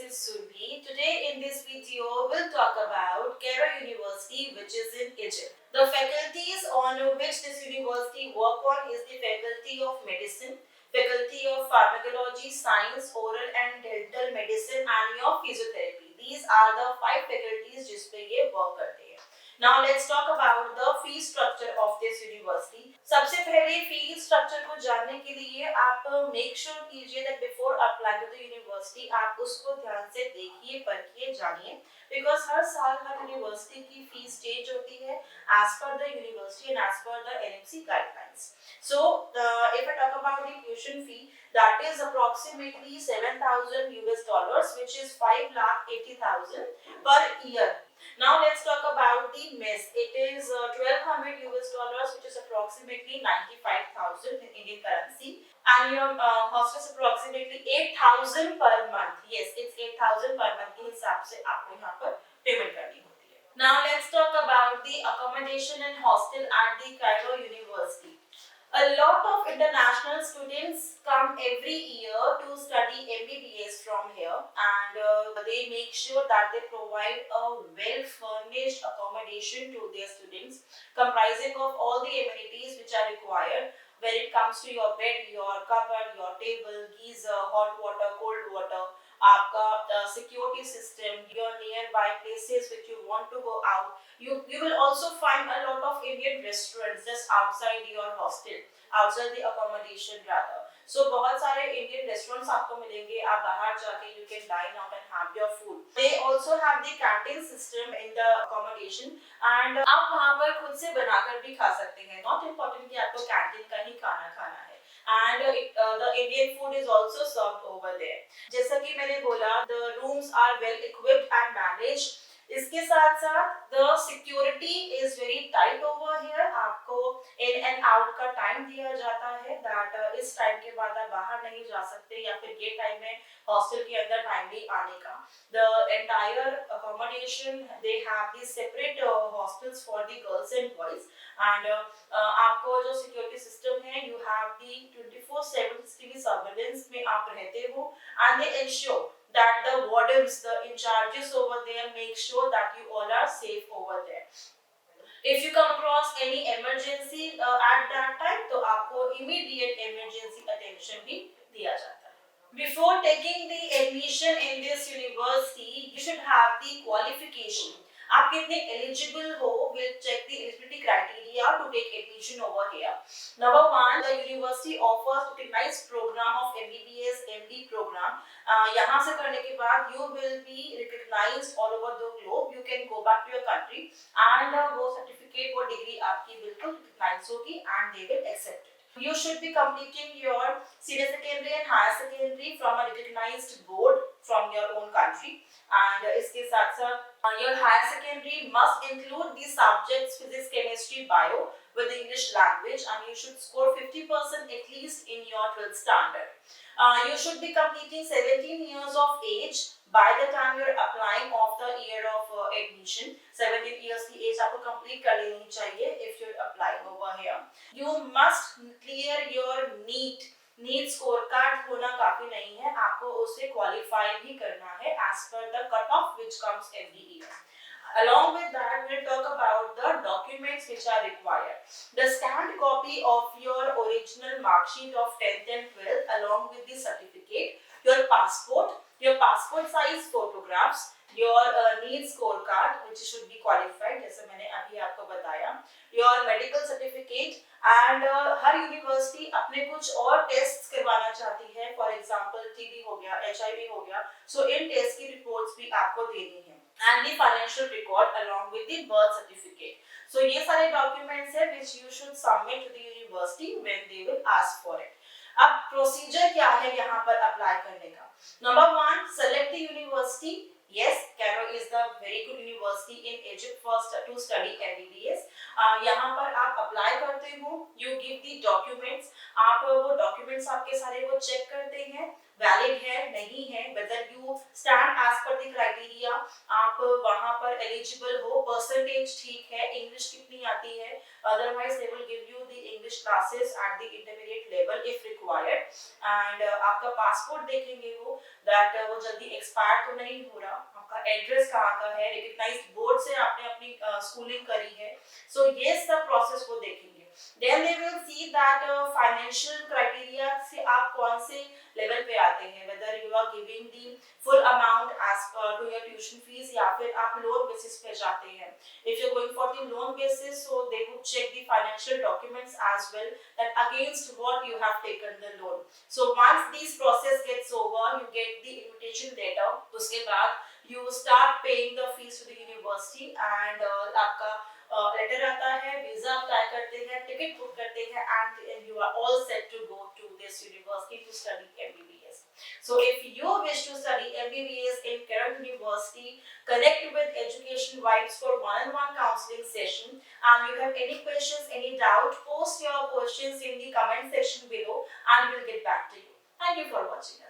is Surbhi. Today in this video we'll talk about Cairo University, which is in Egypt. The faculties on which this university work on is the Faculty of Medicine, Faculty of Pharmacology, Science, Oral and Dental Medicine and your Physiotherapy. These are the 5 faculties जिस पे ये work करते हैं. Now let's talk about the fee structure of this university. सबसे पहले fee structure को जानने के लिए आप मेक श्योर कीजिए that before applying to the university आप उसको ध्यान से देखिए, परखिए, जानिए, because हर साल हर यूनिवर्सिटी की फीस चेंज होती है as per the university and as per the NMC guidelines. So if I talk about the tuition fee, that is approximately $7,000 which is 5,80,000 per year. Now let's talk about the mess. It is $1,200 which is approximately 95,000 in Indian currency, and your hostel is approximately 8,000 per month. Yes, it's 8,000 per month के हिसाब से आपको यहाँ पर payment करनी होती है. Now let's talk about the accommodation and hostel at the Cairo University. A lot of international students come every year to study MBBS from here, and they make sure that they provide a well-furnished accommodation to their students, comprising of all the amenities which are required when it comes to your bed, your cupboard, your table, geyser, hot water, cold water, आपका security system, your nearby places which you want to go out. You will also find a lot of Indian restaurants just outside your hostel, outside the accommodation rather. So बहुत सारे Indian restaurants आपको मिलेंगे, आप बाहर जाके you can dine out and have your food. They also have the canteen system in the accommodation, and आप वहाँ पर खुद से बनाकर भी खा सकते हैं. Not important कि आपको canteen का ही खाना खाना है. And the Indian food is also served over there. जैसा कि मैंने बोला, the rooms are well equipped and managed. इसके साथ साथ the security is very tight over here. आपको in and out का टाइम दिया जाता है that इस टाइम के बाद आप बाहर नहीं जा सकते, या फिर ये टाइम में हॉस्टल के अंदर टाइमली आने का. The entire accommodation, they have the separate hostels for the girls and boys, and आपको जो security system है, you have the 24/7 CCTV surveillance में आप रहते हो, and they ensure that the wardens, the in charges over there, make sure that you all are safe over there. If you come across any emergency at that time, तो आपको immediate emergency attention भी दिया जाता है. Before taking the admission in this university, you should have the qualification. आप कितने eligible हो, will check the eligibility criteria to take admission over here. Number one, the university offers recognized program of MBBS, MD program. यहाँ से करने के बाद you will be recognized all over the globe. You can go back to your country and वो certificate, वो degree आपकी बिल्कुल recognized होगी and they will accept it. You should be completing your senior secondary and higher secondary from a recognized board from your own country, and इसके साथ साथ your higher secondary must include the subjects physics, chemistry, bio with English language, and you should score 50% at least in your 12th standard. You should be completing 17 years of age by the time you're applying of the year of admission. 17 years की age आपको complete कर लेनी चाहिए if you're applying over here. You must clear your NEET score card होना काफी नहीं है, आपको उसे qualify भी करना है as per the cutoff which comes every year. Along with that, we'll talk about the documents which are required. The scanned copy of your original mark sheet of 10th and 12th along with the certificate, your passport size photographs, your NEET scorecard which should be qualified जैसे मैंने अभी आपको बताया, your medical certificate, and her university अपने कुछ और test करवाना चाहती है. फॉर एग्जांपल TB हो गया, HIV हो गया, सो इन टेस्ट की रिपोर्ट्स भी आपको देनी है, and the financial record along with the birth certificate. So ये सारे documents है which you should submit to the university when they will ask for it. अब प्रोसीजर क्या है यहाँ पर अप्लाई करने का? Number one, select the university. Yes, Cairo is the very good university in Egypt first to study MBBS. यहाँ पर आप अप्लाई करते हो, you give the documents. आप वो documents आपके सारे वो चेक करते हैं, वैलिड है नहीं है, whether you stand as per the criteria, आप वहाँ पर एलिजिबल हो, परसेंटेज ठीक है, इंग्लिश कितनी आती है, Otherwise they will give you the English classes at the intermediate level if required. And आपका पासपोर्ट देखेंगे वो दैट वो जल्दी एक्सपायर तो नहीं हो रहा, आपका एड्रेस कहाँ का है, रिकग्नाइज्ड बोर्ड से आपने अपनी स्कूलिंग करी है, सो ये सब प्रोसेस को देखेंगे. Then they will see that financial criteria से आप कौन से लेवल पे आते हैं, whether you are giving the full amount as to your tuition fees या फिर आप लोन बेसिस पे जाते हैं. If you're going for the loan basis, so they would check the financial documents as well, that against what you have taken the loan. So once this process gets over, you get the invitation letter. उसके बाद you start paying the fees to the university and आपका letter आता है, visa apply करते हैं, ticket book करते हैं, and you are all set to go to this university to study MBBS. So if you wish to study MBBS in Kerala University, connect with Education Vibes for one-on-one counseling session. And you have any questions, any doubt, post your questions in the comment section below and we'll get back to you. Thank you for watching us.